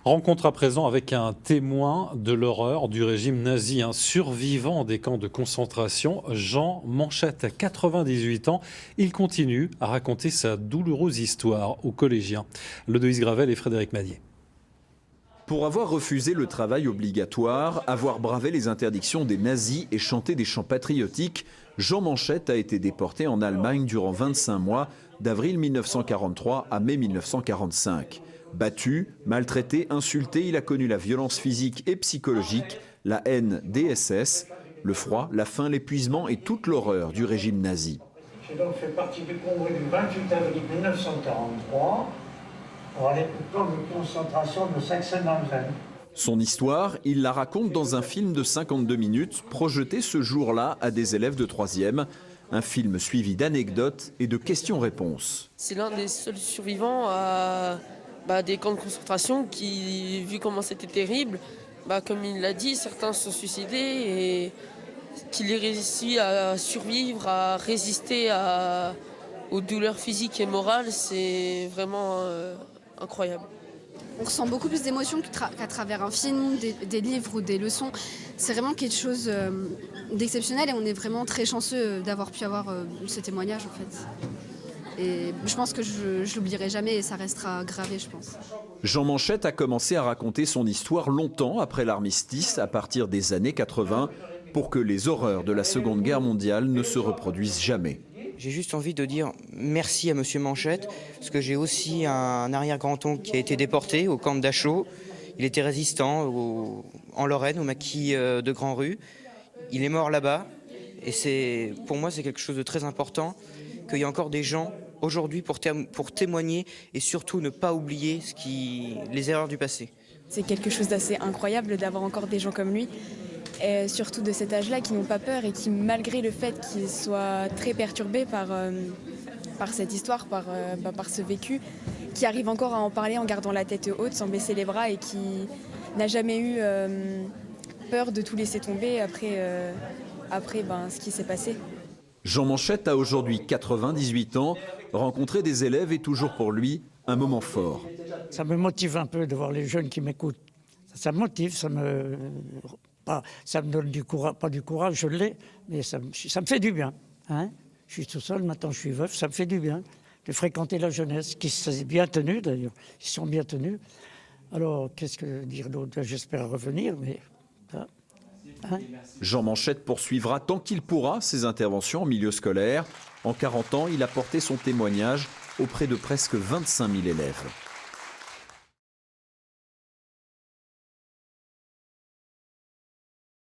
Rencontre à présent avec un témoin de l'horreur du régime nazi, un survivant des camps de concentration, Jean Manchette, à 98 ans. Il continue à raconter sa douloureuse histoire aux collégiens. Lodoïs Gravel et Frédéric Madier. Pour avoir refusé le travail obligatoire, avoir bravé les interdictions des nazis et chanté des chants patriotiques, Jean Manchette a été déporté en Allemagne durant 25 mois, d'avril 1943 à mai 1945. Battu, maltraité, insulté, il a connu la violence physique et psychologique, la haine des SS, le froid, la faim, l'épuisement et toute l'horreur du régime nazi. J'ai donc fait partie du convoi du 28 avril 1943 pour aller au camp de concentration de Sachsenhausen. Son histoire, il la raconte dans un film de 52 minutes projeté ce jour-là à des élèves de 3e. Un film suivi d'anecdotes et de questions-réponses. C'est l'un des seuls survivants à des camps de concentration qui, vu comment c'était terrible, comme il l'a dit, certains se sont suicidés et qu'il ait réussi à survivre, à résister aux douleurs physiques et morales, c'est vraiment incroyable. On ressent beaucoup plus d'émotions qu'à travers un film, des livres ou des leçons. C'est vraiment quelque chose d'exceptionnel et on est vraiment très chanceux d'avoir pu avoir ce témoignage en fait. Et je pense que je l'oublierai jamais et ça restera gravé, je pense. Jean Manchette a commencé à raconter son histoire longtemps après l'armistice, à partir des années 80, pour que les horreurs de la Seconde Guerre mondiale ne se reproduisent jamais. J'ai juste envie de dire merci à Monsieur Manchette, parce que j'ai aussi un arrière-grand-oncle qui a été déporté au camp de Dachau. Il était résistant en Lorraine, au maquis de Grand-Rue. Il est mort là-bas, et pour moi c'est quelque chose de très important, qu'il y ait encore des gens aujourd'hui pour témoigner et surtout ne pas oublier les erreurs du passé. C'est quelque chose d'assez incroyable d'avoir encore des gens comme lui. Et surtout de cet âge-là, qui n'ont pas peur et qui, malgré le fait qu'ils soient très perturbés par cette histoire, par ce vécu, qui arrivent encore à en parler en gardant la tête haute, sans baisser les bras et qui n'a jamais eu peur de tout laisser tomber après ce qui s'est passé. Jean Manchette a aujourd'hui 98 ans. Rencontrer des élèves est toujours pour lui un moment fort. Ça me motive un peu de voir les jeunes qui m'écoutent. Ça me motive, ça me donne du courage, pas du courage, je l'ai, mais ça me fait du bien. Hein, je suis tout seul, maintenant je suis veuf, ça me fait du bien de fréquenter la jeunesse, qui s'est bien tenue d'ailleurs, ils sont bien tenus. Alors, qu'est-ce que dire d'autre? J'espère revenir, mais... Hein. Jean Manchette poursuivra tant qu'il pourra ses interventions en milieu scolaire. En 40 ans, il a porté son témoignage auprès de presque 25 000 élèves.